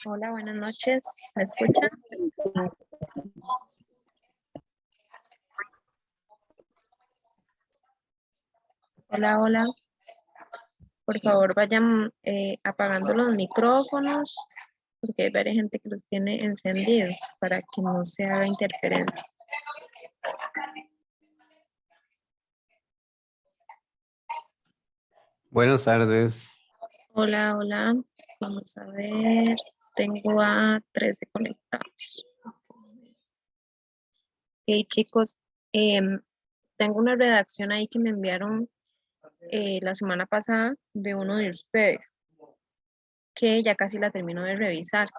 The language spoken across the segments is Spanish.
Hola, buenas noches. ¿Me escuchan? Hola, hola. Por favor, vayan apagando los micrófonos, porque hay varias gente que los tiene encendidos para que no se haga interferencia. Buenas tardes. Hola, hola. Vamos a ver. Tengo a 13 conectados. Ok, chicos. Tengo una redacción ahí que me enviaron la semana pasada de uno de ustedes, que ya casi la termino de revisar.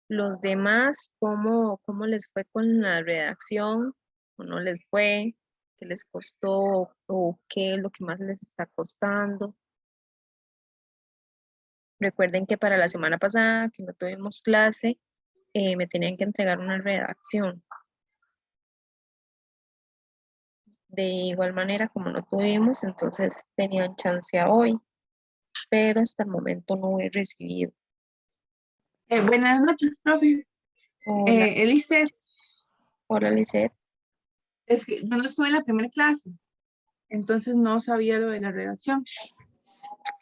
Los demás, ¿cómo les fue con la redacción? ¿O no les fue? ¿Qué les costó? ¿O qué es lo que más les está costando? Recuerden que para la semana pasada, que no tuvimos clase, me tenían que entregar una redacción. De igual manera, como no tuvimos, entonces tenían chance a hoy, pero hasta el momento no he recibido. Buenas noches, profe. Hola, Elise, hola, Lizeth. es que yo no estuve en la primera clase, entonces no sabía lo de la redacción.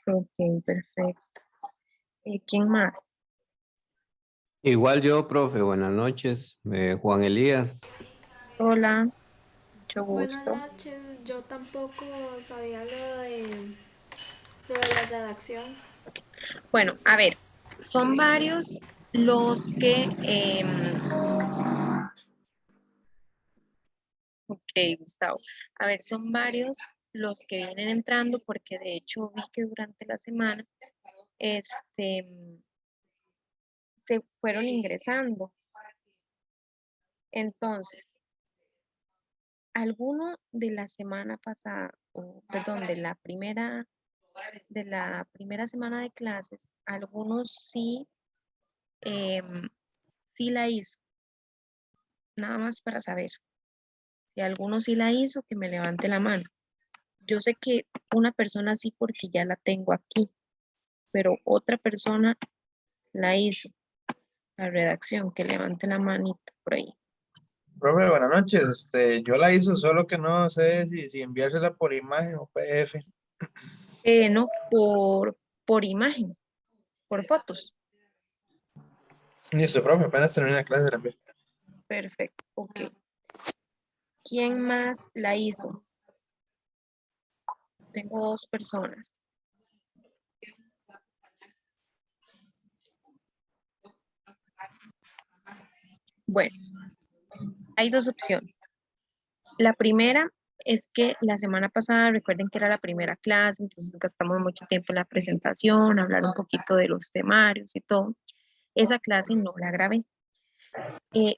Ok, perfecto. ¿Quién más? Igual yo, profe, buenas noches. Juan Elías. Hola, mucho Buenas gusto. noches, yo tampoco sabía lo de la redacción. Bueno, a ver, son varios los que, ok, Gustavo, a ver, son varios los que vienen entrando porque de hecho vi que durante la semana, se fueron ingresando. Entonces, alguno de la semana pasada, o perdón, de la primera semana de clases, algunos sí, sí la hizo, nada más para saber. Si alguno sí la hizo, que me levante la mano. Yo sé que una persona sí porque ya la tengo aquí, pero otra persona la hizo, la redacción, que levante la manita por ahí. Profe, buenas noches. Yo la hice, solo que no sé si enviársela por imagen o PDF. No, por imagen, por fotos. Listo, profe, apenas terminé la clase de la envío. Perfecto, ok. ¿Quién más la hizo? Tengo dos personas. Bueno, hay dos opciones. La primera es que la semana pasada, recuerden que era la primera clase, entonces gastamos mucho tiempo en la presentación, hablar un poquito de los temarios y todo. Esa clase no la grabé.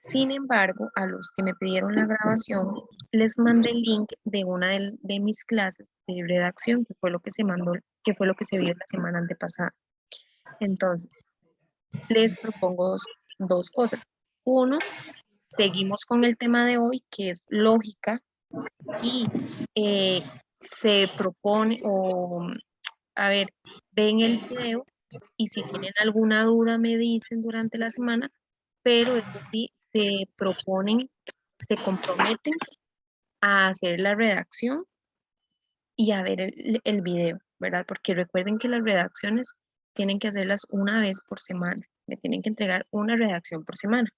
Sin embargo, a los que me pidieron la grabación, les mandé el link de una de mis clases de redacción, que fue lo que se mandó, que fue lo que se vio la semana antepasada. Entonces, les propongo dos cosas. Uno, seguimos con el tema de hoy, que es lógica, y se propone, a ver, ven el video y si tienen alguna duda me dicen durante la semana, pero eso sí, se comprometen a hacer la redacción y a ver el video, ¿verdad? Porque recuerden que las redacciones tienen que hacerlas una vez por semana, me tienen que entregar una redacción por semana.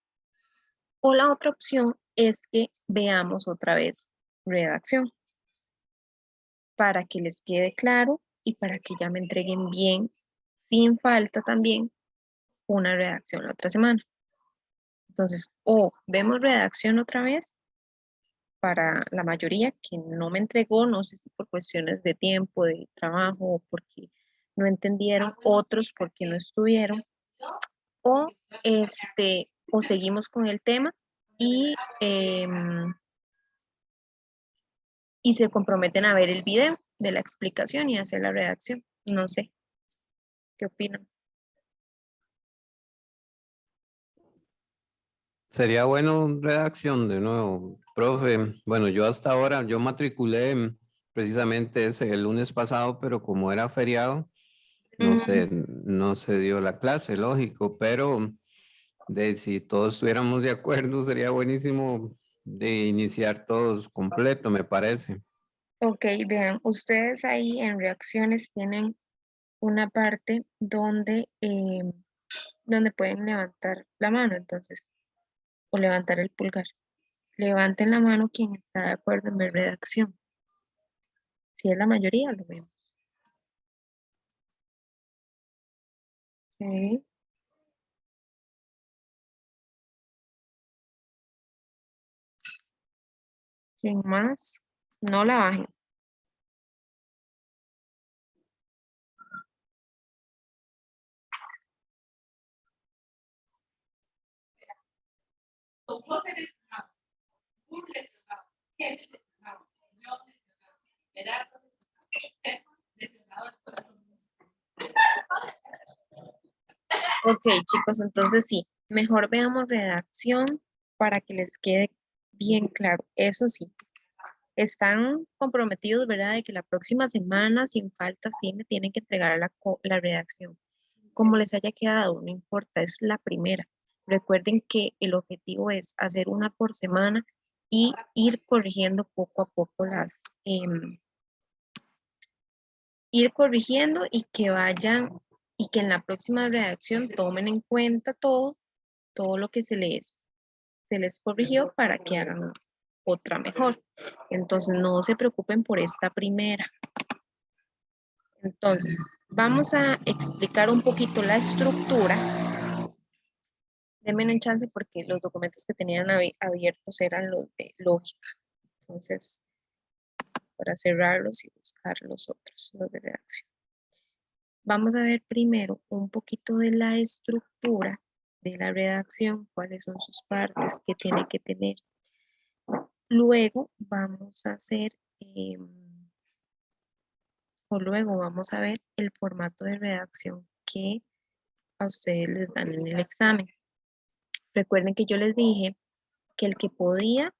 O la otra opción es que veamos otra vez redacción para que les quede claro y para que ya me entreguen bien, sin falta también, una redacción la otra semana. Entonces, o vemos redacción otra vez para la mayoría que no me entregó, no sé si por cuestiones de tiempo, de trabajo, o porque no entendieron, otros porque no estuvieron, o o seguimos con el tema y, y se comprometen a ver el video de la explicación y hacer la redacción. No sé, ¿qué opinan? Sería bueno redacción de nuevo, profe. Bueno, yo hasta ahora, yo matriculé precisamente ese el lunes pasado, pero como era feriado, no se dio la clase, lógico, pero de si todos estuviéramos de acuerdo, sería buenísimo de iniciar todos completo, me parece. Ok, vean, ustedes ahí en reacciones tienen una parte donde pueden levantar la mano, entonces, o levantar el pulgar. Levanten la mano quien está de acuerdo en ver redacción. Si es la mayoría, lo vemos. Ok. ¿Quién más? No la bajen. Ok, chicos, entonces sí, mejor veamos redacción para que les quede bien claro. Eso sí, están comprometidos, ¿verdad? De que la próxima semana, sin falta, sí me tienen que entregar la redacción. Como les haya quedado, no importa, es la primera. Recuerden que el objetivo es hacer una por semana y ir corrigiendo poco a poco ir corrigiendo y que vayan, y que en la próxima redacción tomen en cuenta todo lo que se les corrigió para que hagan otra mejor. Entonces, no se preocupen por esta primera. Entonces, vamos a explicar un poquito la estructura. Denme un chance porque los documentos que tenían abiertos eran los de lógica. Entonces, para cerrarlos y buscar los otros, los de redacción. Vamos a ver primero un poquito de la estructura de la redacción, cuáles son sus partes, qué tiene que tener. Luego vamos a hacer, luego vamos a ver el formato de redacción que a ustedes les dan en el examen. Recuerden que yo les dije que el que podía,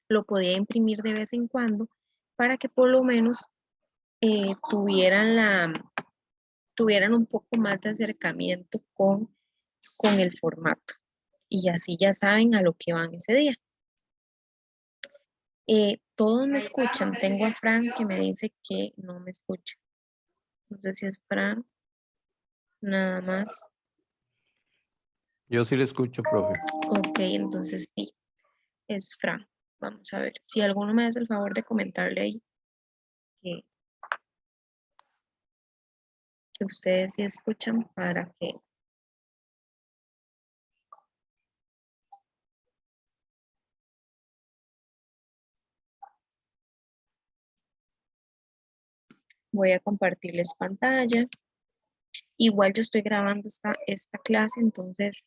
lo podía imprimir de vez en cuando para que por lo menos tuvieran un poco más de acercamiento con el formato. Y así ya saben a lo que van ese día. Todos me escuchan. Tengo a Fran que me dice que no me escucha. No sé si es Fran. Nada más. Yo sí le escucho, profe. Ok, entonces sí, es Fran. Vamos a ver. Si alguno me hace el favor de comentarle ahí que ustedes sí escuchan para que... Voy a compartirles pantalla. Igual yo estoy grabando esta clase, entonces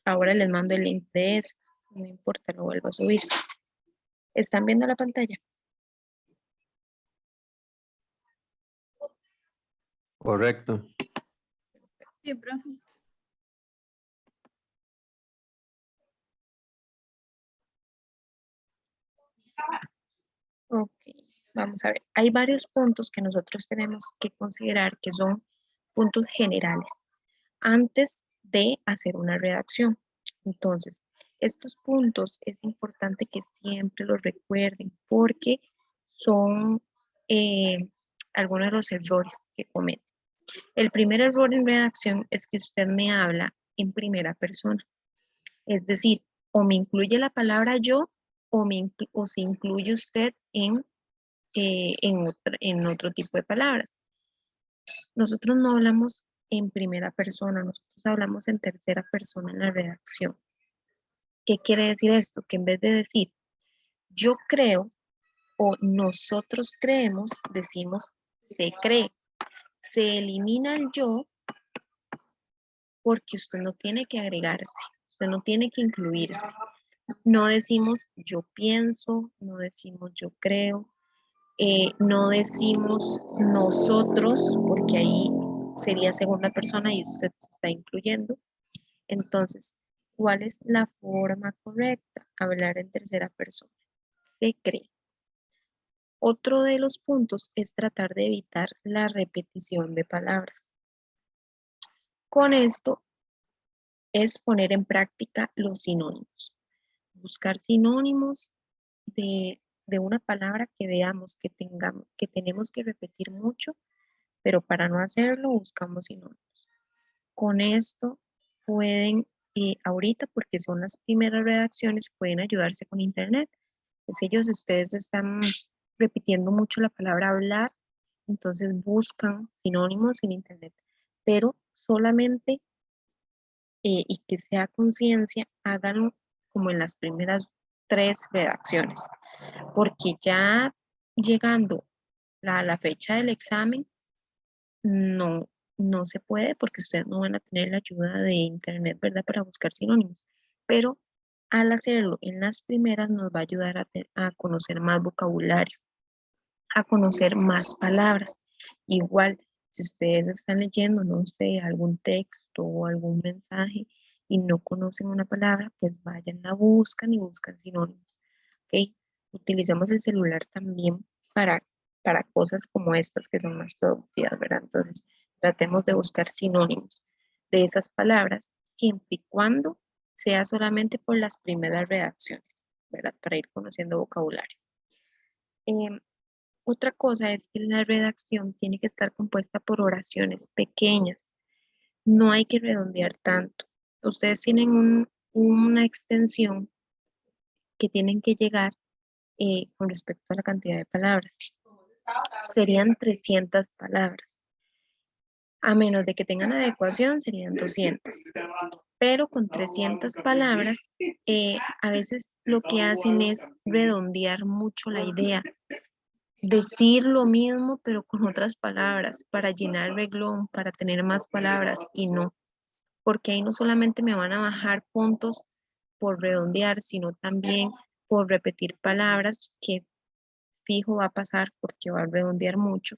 ahora les mando el link de esta. No importa, lo vuelvo a subir. ¿Están viendo la pantalla? Correcto. Sí, profe. Ok, vamos a ver. Hay varios puntos que nosotros tenemos que considerar que son puntos generales antes de hacer una redacción. Entonces, estos puntos es importante que siempre los recuerden porque son algunos de los errores que cometen. El primer error en redacción es que usted me habla en primera persona. Es decir, o me incluye la palabra yo o se incluye usted en otro tipo de palabras. Nosotros no hablamos en primera persona, nosotros hablamos en tercera persona en la redacción. ¿Qué quiere decir esto? Que en vez de decir yo creo o nosotros creemos, decimos se cree. Se elimina el yo porque usted no tiene que agregarse, usted no tiene que incluirse. No decimos yo pienso, no decimos yo creo, no decimos nosotros, porque ahí sería segunda persona y usted se está incluyendo. Entonces, ¿cuál es la forma correcta? Hablar en tercera persona. Se cree. Otro de los puntos es tratar de evitar la repetición de palabras. Con esto es poner en práctica los sinónimos. Buscar sinónimos de una palabra que veamos que tenemos que repetir mucho, pero para no hacerlo buscamos sinónimos. Con esto pueden, ahorita porque son las primeras redacciones, pueden ayudarse con internet. Pues ellos, ustedes están repitiendo mucho la palabra hablar, entonces buscan sinónimos en internet, pero solamente y que sea conciencia, háganlo como en las primeras 3 redacciones, porque ya llegando a la fecha del examen, no, no se puede porque ustedes no van a tener la ayuda de internet, ¿verdad? Para buscar sinónimos, pero al hacerlo en las primeras nos va a ayudar a conocer más vocabulario, a conocer más palabras. Igual, si ustedes están leyendo, no sé, algún texto o algún mensaje y no conocen una palabra, pues vayan, la buscan y buscan sinónimos. ¿Ok? Utilicemos el celular también para cosas como estas que son más productivas, ¿verdad? Entonces, tratemos de buscar sinónimos de esas palabras, siempre y cuando sea solamente por las primeras redacciones, ¿verdad? Para ir conociendo vocabulario. Otra cosa es que la redacción tiene que estar compuesta por oraciones pequeñas. No hay que redondear tanto. Ustedes tienen una extensión que tienen que llegar con respecto a la cantidad de palabras. Serían 300 palabras. A menos de que tengan adecuación, serían 200. Pero con 300 palabras, a veces lo que hacen es redondear mucho la idea. Decir lo mismo, pero con otras palabras, para llenar el reglón, para tener más palabras, y no. Porque ahí no solamente me van a bajar puntos por redondear, sino también por repetir palabras que fijo va a pasar porque va a redondear mucho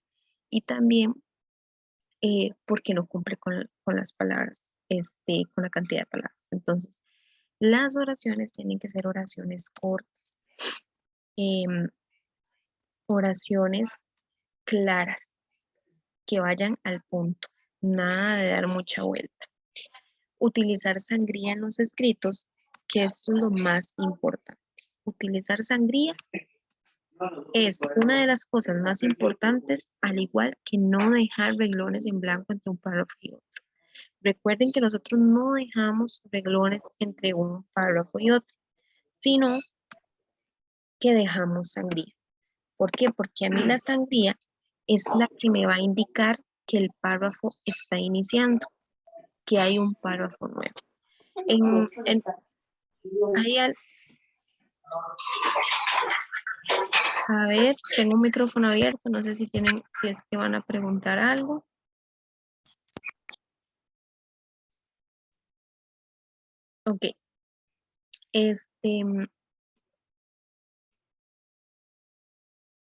y también porque no cumple con las palabras, con la cantidad de palabras. Entonces, las oraciones tienen que ser oraciones cortas, oraciones claras, que vayan al punto, nada de dar mucha vuelta. Utilizar sangría en los escritos, que esto es lo más importante. Utilizar sangría es una de las cosas más importantes, al igual que no dejar renglones en blanco entre un párrafo y otro. Recuerden que nosotros no dejamos renglones entre un párrafo y otro, sino que dejamos sangría. ¿Por qué? Porque a mí la sangría es la que me va a indicar que el párrafo está iniciando, que hay un párrafo nuevo. A ver, tengo un micrófono abierto, no sé si es que van a preguntar algo. Ok.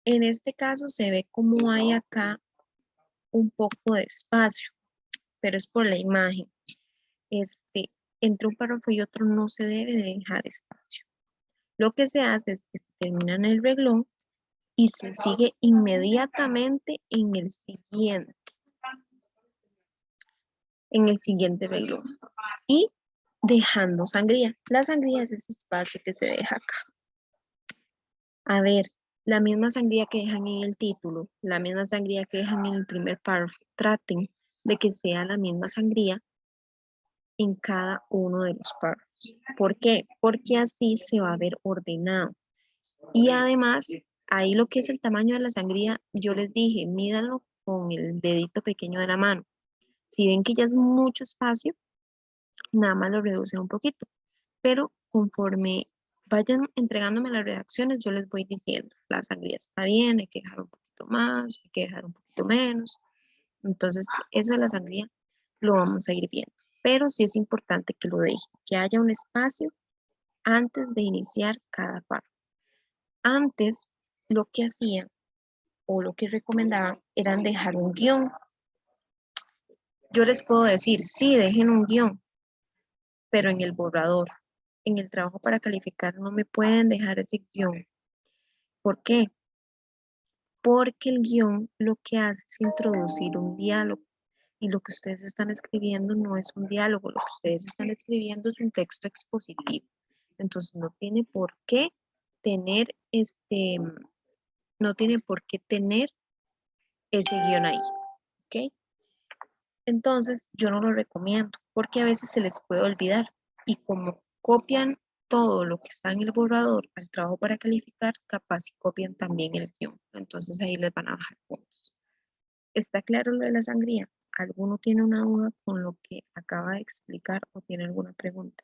En este caso se ve como hay acá un poco de espacio, pero es por la imagen. Entre un párrafo y otro no se debe de dejar espacio. Lo que se hace es que se termina el reglón y se sigue inmediatamente en el siguiente reglón. Y dejando sangría. La sangría es ese espacio que se deja acá. A ver, la misma sangría que dejan en el título, la misma sangría que dejan en el primer párrafo, traten de que sea la misma sangría en cada uno de los párrafos. ¿Por qué? Porque así se va a ver ordenado. Y además, ahí lo que es el tamaño de la sangría, yo les dije, mídanlo con el dedito pequeño de la mano. Si ven que ya es mucho espacio, nada más lo reducen un poquito. Pero conforme vayan entregándome las redacciones, yo les voy diciendo, la sangría está bien, hay que dejar un poquito más, hay que dejar un poquito menos. Entonces, eso de la sangría lo vamos a ir viendo. Pero sí es importante que lo dejen, que haya un espacio antes de iniciar cada párrafo. Antes, lo que hacían o lo que recomendaban eran dejar un guión. yo les puedo decir, sí, dejen un guión, pero en el borrador, en el trabajo para calificar, no me pueden dejar ese guión. ¿Por qué? Porque el guión lo que hace es introducir un diálogo. Y lo que ustedes están escribiendo no es un diálogo, lo que ustedes están escribiendo es un texto expositivo. Entonces no tiene por qué tener no tiene por qué tener ese guión ahí, ¿ok? Entonces yo no lo recomiendo porque a veces se les puede olvidar y como copian todo lo que está en el borrador al trabajo para calificar, capaz y copian también el guión. Entonces ahí les van a bajar puntos. ¿Está claro lo de la sangría? ¿Alguno tiene una duda con lo que acaba de explicar o tiene alguna pregunta?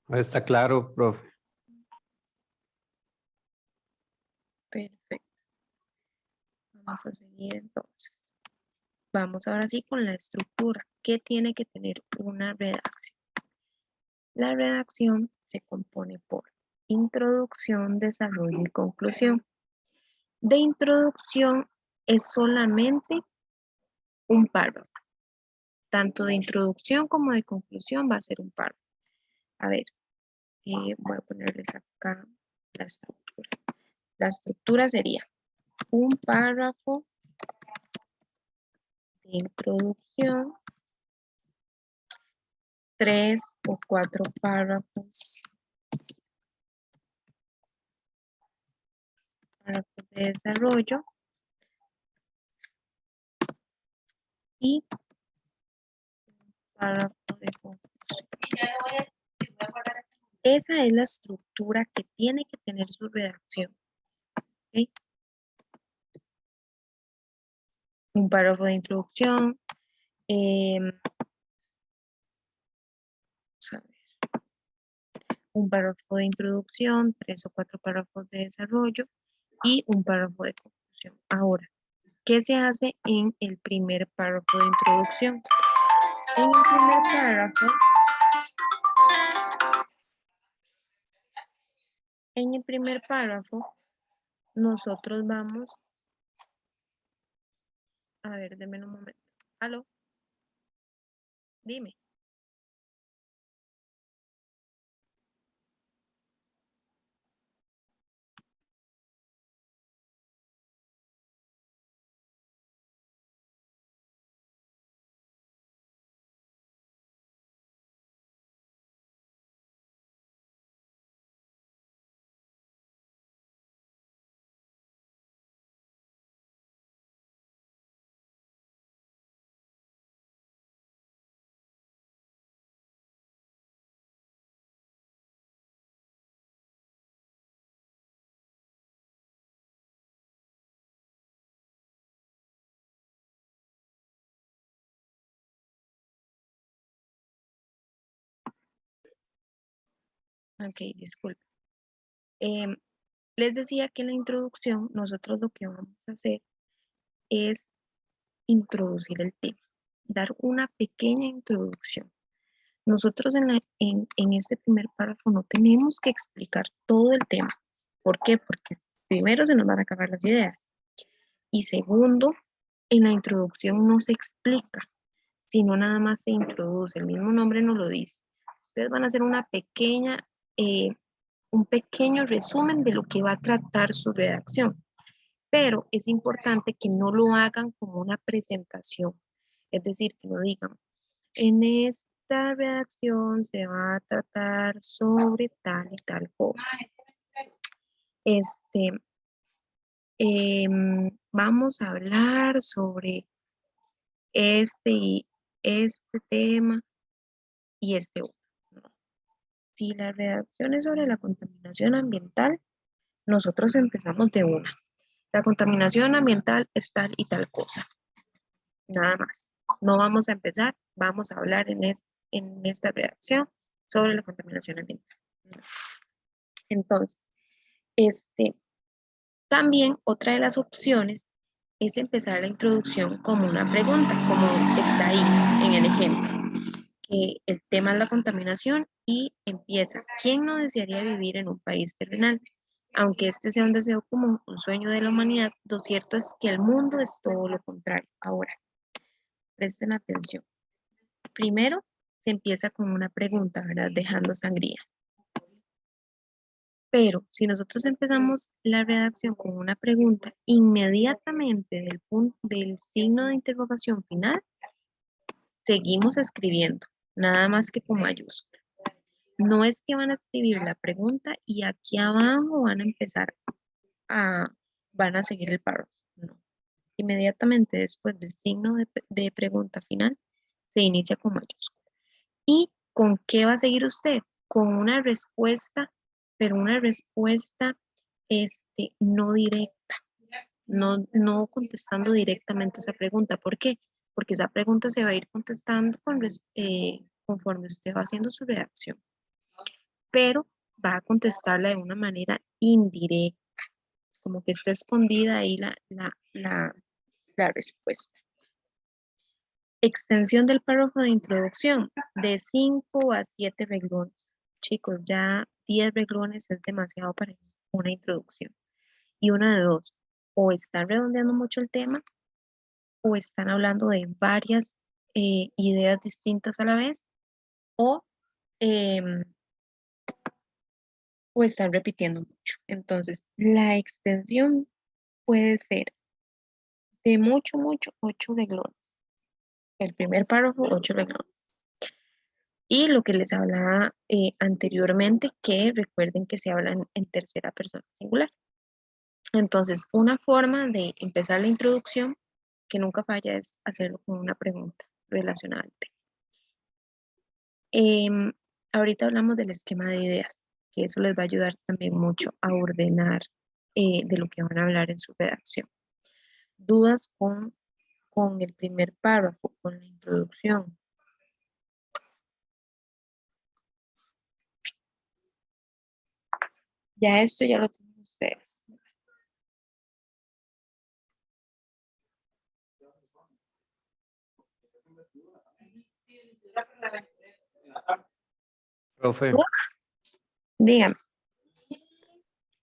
Está claro, profe. Perfecto. Vamos a seguir entonces. Vamos ahora sí con la estructura. ¿Qué tiene que tener una redacción? La redacción se compone por introducción, desarrollo y conclusión. De introducción es solamente un párrafo. Tanto de introducción como de conclusión va a ser un párrafo. A ver, voy a ponerles acá la estructura. La estructura sería un párrafo de introducción, 3 o 4 párrafos de desarrollo y párrafo de conclusión. Esa es la estructura que tiene que tener su redacción. ¿Okay? Un párrafo de introducción, vamos a ver, un párrafo de introducción, 3 o 4 párrafos de desarrollo y un párrafo de conclusión. Ahora, ¿qué se hace en el primer párrafo de introducción? En el primer párrafo, nosotros vamos, a ver, denme un momento. ¿Aló? Dime. Ok, disculpe. Les decía que en la introducción nosotros lo que vamos a hacer es introducir el tema, dar una pequeña introducción. Nosotros en este primer párrafo no tenemos que explicar todo el tema. ¿Por qué? Porque primero se nos van a acabar las ideas y segundo, en la introducción no se explica, sino nada más se introduce, el mismo nombre nos lo dice. Ustedes van a hacer un pequeño resumen de lo que va a tratar su redacción, pero es importante que no lo hagan como una presentación, es decir, que no digan, en esta redacción se va a tratar sobre tal y tal cosa. Vamos a hablar sobre este tema y este otro. ¿No? Si la redacción es sobre la contaminación ambiental, nosotros empezamos de una. La contaminación ambiental es tal y tal cosa. Nada más. No vamos a empezar, vamos a hablar en esta redacción sobre la contaminación ambiental. Entonces, también otra de las opciones es empezar la introducción como una pregunta, como está ahí en el ejemplo, que el tema es la contaminación y empieza, ¿quién no desearía vivir en un país terrenal? Aunque este sea un deseo común, un sueño de la humanidad, lo cierto es que el mundo es todo lo contrario. Ahora, presten atención. Primero, se empieza con una pregunta, ¿verdad? Dejando sangría. Pero si nosotros empezamos la redacción con una pregunta, inmediatamente del signo de interrogación final, seguimos escribiendo, nada más que con mayúscula. No es que van a escribir la pregunta y aquí abajo van a empezar van a seguir el párrafo. No. Inmediatamente después del signo de pregunta final, se inicia con mayúscula. ¿Y con qué va a seguir usted? Con una respuesta, pero una respuesta no directa, no contestando directamente esa pregunta. ¿Por qué? Porque esa pregunta se va a ir contestando conforme usted va haciendo su redacción, pero va a contestarla de una manera indirecta, como que está escondida ahí la respuesta. Extensión del párrafo de introducción de 5 a 7 renglones. Chicos, ya 10 renglones es demasiado para una introducción. Y una de dos, o están redondeando mucho el tema, o están hablando de varias ideas distintas a la vez, o, em, o están repitiendo mucho. Entonces, la extensión puede ser de mucho, 8 renglones. El primer párrafo, 8 renglones. Y lo que les hablaba anteriormente, que recuerden que se habla en tercera persona singular. Entonces, una forma de empezar la introducción que nunca falla es hacerlo con una pregunta relacionada al tema. Ahorita hablamos del esquema de ideas, que eso les va a ayudar también mucho a ordenar de lo que van a hablar en su redacción. Dudas con el primer párrafo, con la introducción. Ya esto ya lo tienen ustedes. Profe, ¿Dudas? Díganme.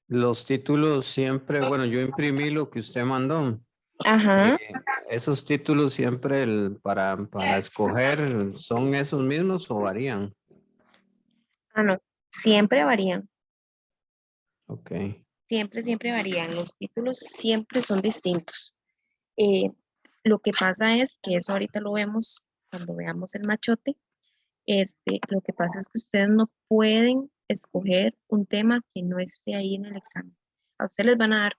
los títulos siempre, bueno, yo imprimí lo que usted mandó. Ajá. ¿Esos títulos siempre para escoger son esos mismos o varían? Ah, no. Siempre varían. Ok. Siempre varían. Los títulos siempre son distintos. Eh, lo que pasa es que eso ahorita lo vemos cuando veamos el machote. Lo que pasa es que ustedes no pueden escoger un tema que no esté ahí en el examen. A ustedes les van a dar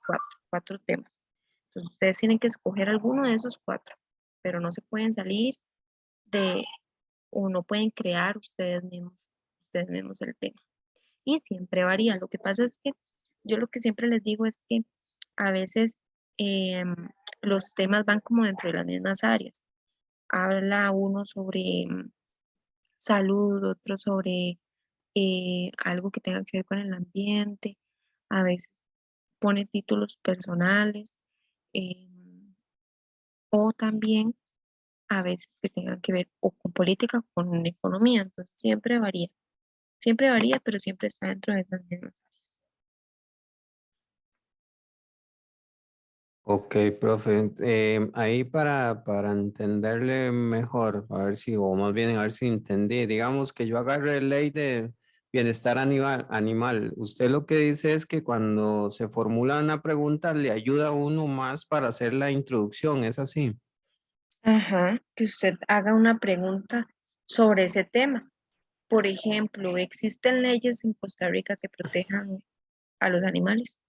cuatro temas. Entonces ustedes tienen que escoger alguno de esos 4, pero no se pueden salir o no pueden crear ustedes mismos el tema. Y siempre varía. Lo que pasa es que yo lo que siempre les digo es que a veces los temas van como dentro de las mismas áreas. Habla uno sobre salud, otro sobre algo que tenga que ver con el ambiente, a veces pone títulos personales eh, o también a veces que tengan que ver o con política o con economía, entonces siempre varía, pero siempre está dentro de esas mismas áreas. Ok, profe. Ahí para entenderle mejor, a ver si, o más bien a ver si entendí. Digamos que yo agarre ley de bienestar animal. Usted lo que dice es que cuando se formula una pregunta le ayuda a uno más para hacer la introducción, ¿es así? Ajá, que usted haga una pregunta sobre ese tema. Por ejemplo, ¿existen leyes en Costa Rica que protejan a los animales?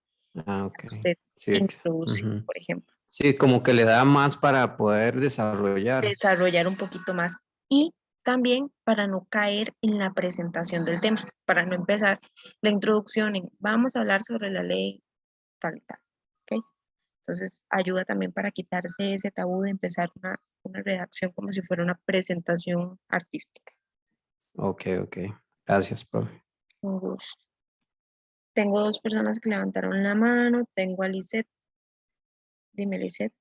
Ah, ok. Usted Sí, introduce, ujú. por ejemplo, Sí, como que le da más para poder desarrollar. desarrollar un poquito más y también para no caer en la presentación del tema, para no empezar la introducción en vamos a hablar sobre la ley tal, tal, ¿ok? Entonces ayuda también para quitarse ese tabú de empezar una redacción como si fuera una presentación artística. Ok, ok. Gracias, profe. Un gusto. Tengo 2 personas que levantaron la mano. Tengo a Lisette. Dime, Lisette.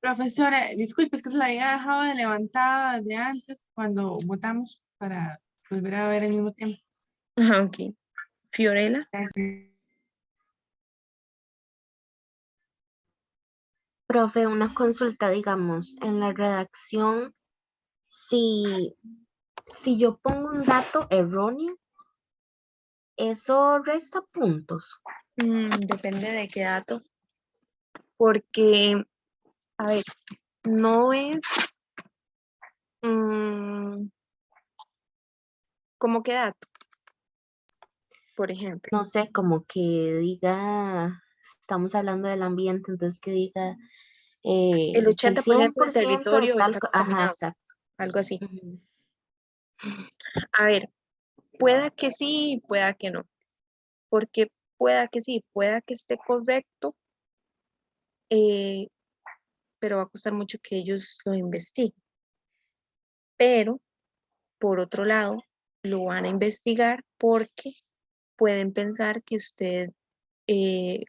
Profesora, disculpe, es que se la había dejado de levantada de antes cuando votamos para volver a ver el mismo tema. Ah, ok. Fiorella. Profe, una consulta, digamos, en la redacción, si, si yo pongo un dato erróneo, ¿eso resta puntos? Depende de qué dato, porque, a ver, no es como qué dato, por ejemplo. No sé, como que diga, estamos hablando del ambiente, entonces que diga El que el 80% del 100% de territorio tal, está ajá, contaminado, exacto. algo así. Ujú. A ver, pueda que sí, pueda que no, porque pueda que sí, pueda que esté correcto, eh, pero va a costar mucho que ellos lo investiguen. Pero, por otro lado, lo van a investigar porque pueden pensar que usted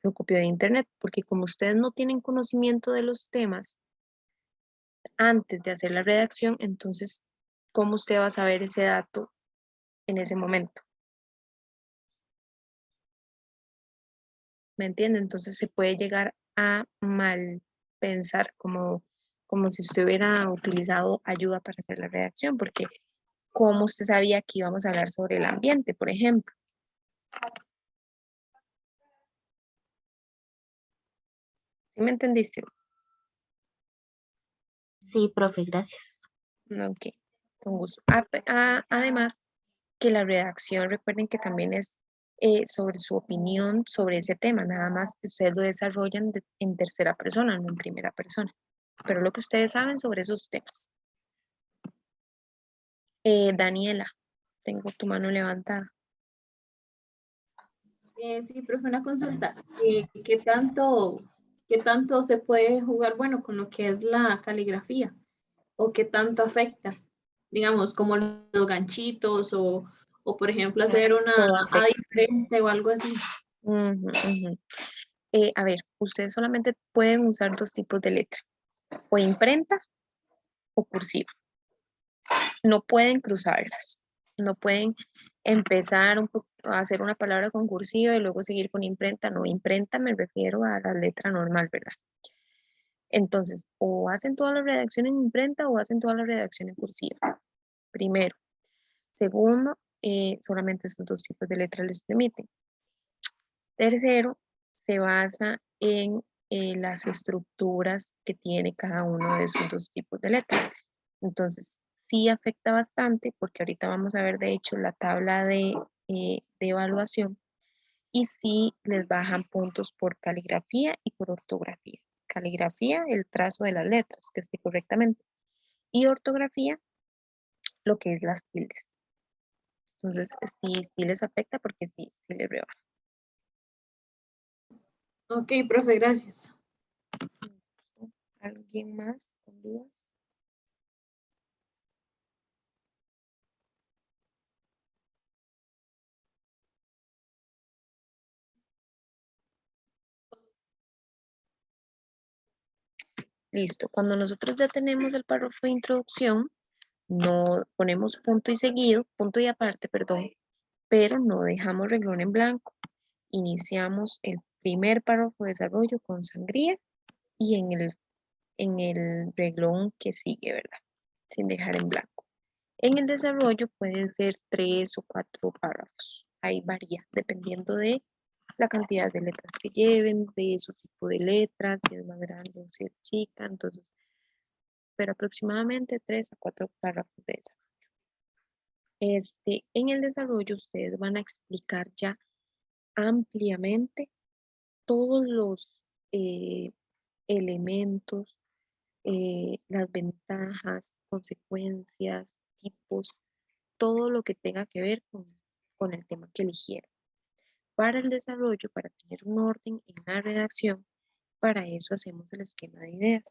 lo copió de internet, porque como ustedes no tienen conocimiento de los temas antes de hacer la redacción, entonces, ¿cómo usted va a saber ese dato en ese momento? ¿Me entiende? Entonces se puede llegar a mal pensar como si usted hubiera utilizado ayuda para hacer la redacción, porque ¿cómo usted sabía que íbamos a hablar sobre el ambiente, por ejemplo? ¿Sí me entendiste? Sí, profe, gracias. Ok, con gusto. Además, que la redacción, recuerden que también es sobre su opinión sobre ese tema, nada más que ustedes lo desarrollan en tercera persona, no en primera persona, pero lo que ustedes saben sobre esos temas. Daniela, tengo tu mano levantada. Sí, profe, una consulta. ¿Qué tanto se puede jugar, bueno, con lo que es la caligrafía? ¿O qué tanto afecta? Digamos, como los ganchitos o por ejemplo, hacer una Todo A afecta. diferente o algo así. Ujú, ujú. A ver, ustedes solamente pueden usar dos tipos de letra, o imprenta o cursiva. No pueden cruzarlas, no pueden empezar a hacer una palabra con cursiva y luego seguir con imprenta. No, imprenta me refiero a la letra normal, ¿verdad? Entonces, o hacen toda la redacción en imprenta o hacen toda la redacción en cursiva. Primero. Segundo, solamente estos dos tipos de letras les permiten. Tercero, se basa en las estructuras que tiene cada uno de esos dos tipos de letras. Entonces, sí afecta bastante porque ahorita vamos a ver, de hecho, la tabla de evaluación y sí les bajan puntos por caligrafía y por ortografía. Caligrafía, el trazo de las letras, que esté correctamente, y ortografía, lo que es las tildes. Entonces, sí les afecta porque sí les rebaja. Ok, profe, gracias. ¿Alguien más con dudas? Listo. Cuando nosotros ya tenemos el párrafo de introducción, no ponemos punto y seguido, punto y aparte, perdón, pero no dejamos renglón en blanco. Iniciamos el primer párrafo de desarrollo con sangría y en el renglón que sigue, ¿verdad? Sin dejar en blanco. En el desarrollo pueden ser 3 o 4 párrafos. Ahí varía, dependiendo de la cantidad de letras que lleven, de su tipo de letras, si es más grande o si es chica. Entonces, pero aproximadamente 3 a 4 párrafos de desarrollo. En el desarrollo ustedes van a explicar ya ampliamente todos los elementos, las ventajas, consecuencias, tipos, todo lo que tenga que ver con el tema que eligieron. Para el desarrollo, para tener un orden en la redacción, para eso hacemos el esquema de ideas,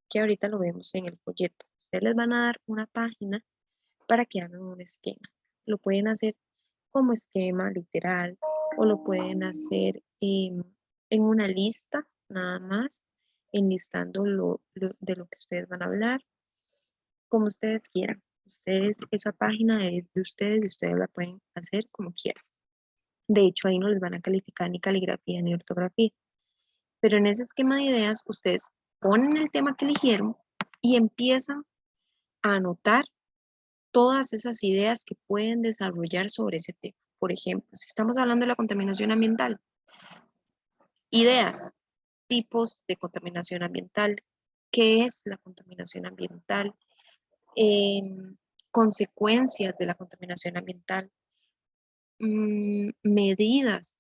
que ahorita lo vemos en el folleto. Ustedes les van a dar una página para que hagan un esquema. Lo pueden hacer como esquema literal o lo pueden hacer en una lista nada más, enlistando de lo que ustedes van a hablar, como ustedes quieran. ustedes, esa página es de ustedes y ustedes la pueden hacer como quieran. De hecho, ahí no les van a calificar ni caligrafía ni ortografía. Pero en ese esquema de ideas, ustedes ponen el tema que eligieron y empiezan a anotar todas esas ideas que pueden desarrollar sobre ese tema. Por ejemplo, si estamos hablando de la contaminación ambiental, ideas, tipos de contaminación ambiental, qué es la contaminación ambiental, consecuencias de la contaminación ambiental, medidas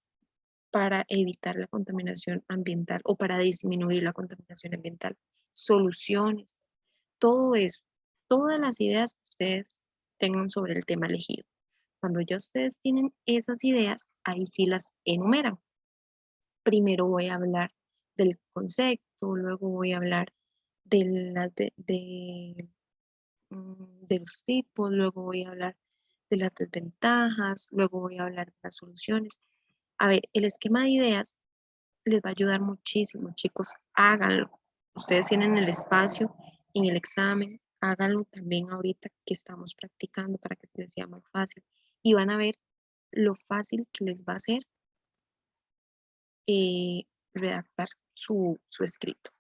para evitar la contaminación ambiental o para disminuir la contaminación ambiental, soluciones, todo eso, todas las ideas que ustedes tengan sobre el tema elegido. Cuando ya ustedes tienen esas ideas, ahí sí las enumeran. Primero voy a hablar del concepto, luego voy a hablar de los tipos, luego voy a hablar de las desventajas, luego voy a hablar de las soluciones. A ver, el esquema de ideas les va a ayudar muchísimo, chicos, háganlo. Ustedes tienen el espacio en el examen, háganlo también ahorita que estamos practicando para que se les sea más fácil. Y van a ver lo fácil que les va a ser redactar su escrito.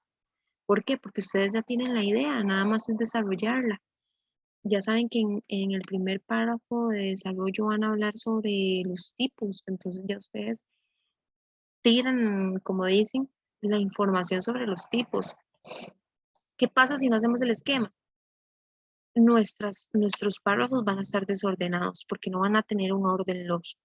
¿Por qué? Porque ustedes ya tienen la idea, nada más es desarrollarla. Ya saben que en el primer párrafo de desarrollo van a hablar sobre los tipos, entonces ya ustedes tiran, como dicen, la información sobre los tipos. ¿Qué pasa si no hacemos el esquema? Nuestros párrafos van a estar desordenados porque no van a tener un orden lógico.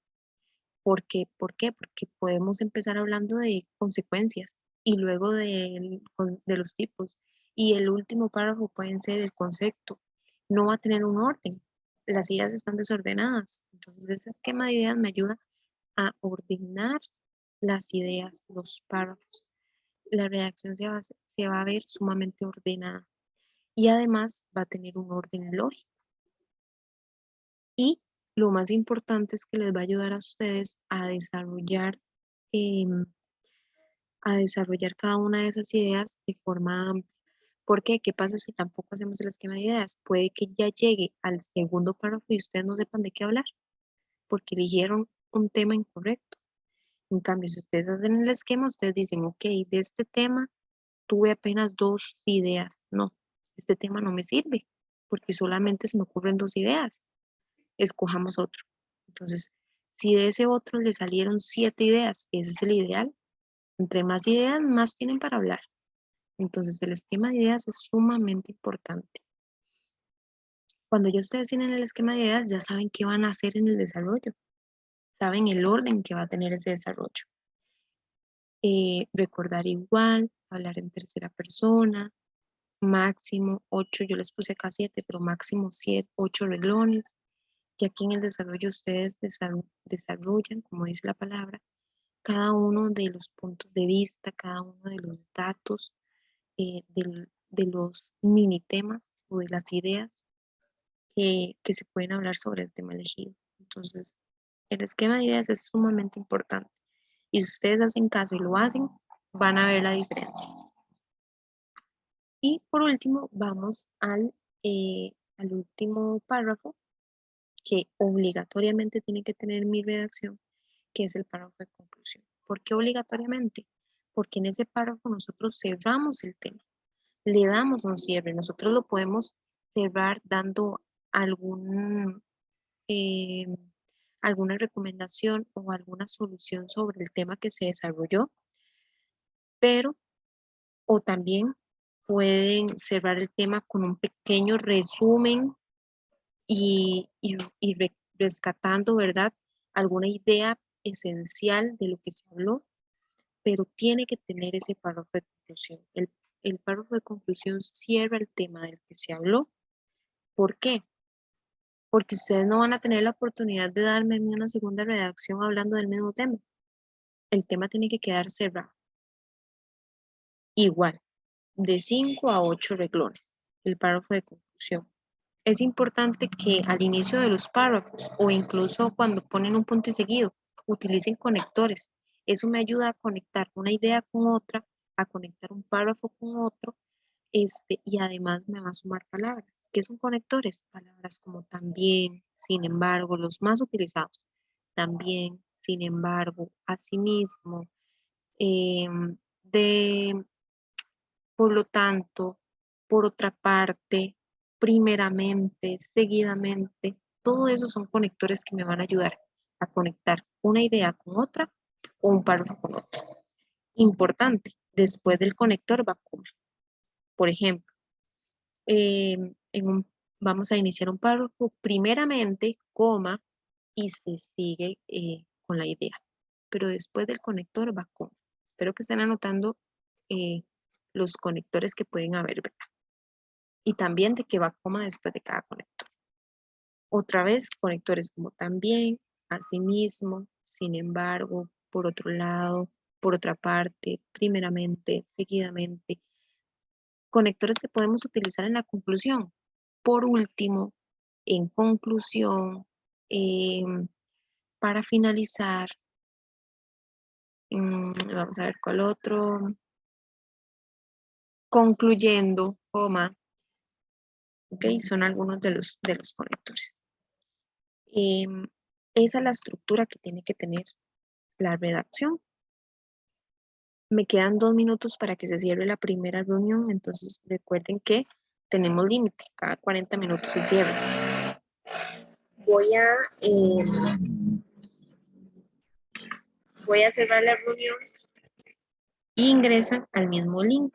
¿Por qué? Porque podemos empezar hablando de consecuencias y luego de los tipos. Y el último párrafo puede ser el concepto. No va a tener un orden. Las ideas están desordenadas. Entonces, ese esquema de ideas me ayuda a ordenar las ideas, los párrafos. La redacción se va a ver sumamente ordenada y además va a tener un orden lógico. Y lo más importante es que les va a ayudar a ustedes em, a desarrollar cada una de esas ideas de forma amplia. ¿Por qué? ¿Qué pasa si tampoco hacemos el esquema de ideas? Puede que ya llegue al segundo párrafo y ustedes no sepan de qué hablar, porque eligieron un tema incorrecto. En cambio, si ustedes hacen el esquema, ustedes dicen, ok, de este tema tuve apenas 2 ideas. No, este tema no me sirve, porque solamente se me ocurren 2 ideas. Escojamos otro. Entonces, si de ese otro le salieron 7 ideas, ese es el ideal. Entre más ideas, más tienen para hablar. Entonces, el esquema de ideas es sumamente importante. Cuando ya ustedes tienen el esquema de ideas, ya saben qué van a hacer en el desarrollo. Saben el orden que va a tener ese desarrollo. Recordar igual, hablar en tercera persona, máximo 8, yo les puse acá 7, pero máximo 7, 8 renglones. Y aquí en el desarrollo ustedes desarrollan, como dice la palabra, cada uno de los puntos de vista, cada uno de los datos, de los mini temas o de las ideas que se pueden hablar sobre el tema elegido. Entonces, el esquema de ideas es sumamente importante. Y si ustedes hacen caso y lo hacen, van a ver la diferencia. Y por último, vamos al último párrafo que obligatoriamente tiene que tener mi redacción, que es el párrafo de conclusión. ¿Por qué obligatoriamente? Porque en ese párrafo nosotros cerramos el tema, le damos un cierre, nosotros lo podemos cerrar dando algún, eh, alguna recomendación o alguna solución sobre el tema que se desarrolló, pero o también pueden cerrar el tema con un pequeño resumen y rescatando, ¿verdad? Alguna idea esencial de lo que se habló, pero tiene que tener ese párrafo de conclusión. El párrafo de conclusión cierra el tema del que se habló. ¿Por qué? Porque ustedes no van a tener la oportunidad de darme a mí una segunda redacción hablando del mismo tema. El tema tiene que quedar cerrado. Igual, de 5 a 8 renglones, el párrafo de conclusión. Es importante que al inicio de los párrafos o incluso cuando ponen un punto y seguido, utilicen conectores. Eso me ayuda a conectar una idea con otra, a conectar un párrafo con otro, y además me va a sumar palabras. ¿Qué son conectores? Palabras como también, sin embargo, los más utilizados. También, sin embargo, asimismo, de, por lo tanto, por otra parte, primeramente, seguidamente, todo eso son conectores que me van a ayudar a conectar una idea con otra o un párrafo con otro. Importante, después del conector va coma. Por ejemplo, vamos a iniciar un párrafo, primeramente, coma, y se sigue con la idea. Pero después del conector va coma. Espero que estén anotando los conectores que pueden haber, ¿verdad? Y también de que va coma después de cada conector. Otra vez, conectores como también, asimismo, sin embargo, por otro lado, por otra parte, primeramente, seguidamente. Conectores que podemos utilizar en la conclusión. Por último, en conclusión, para finalizar, vamos a ver cuál otro. Concluyendo, coma. Ok, son algunos de los conectores. Esa es la estructura que tiene que tener la redacción. Me quedan 2 minutos para que se cierre la primera reunión, entonces recuerden que tenemos límite, cada 40 minutos se cierra. Voy a cerrar la reunión e ingresan al mismo link.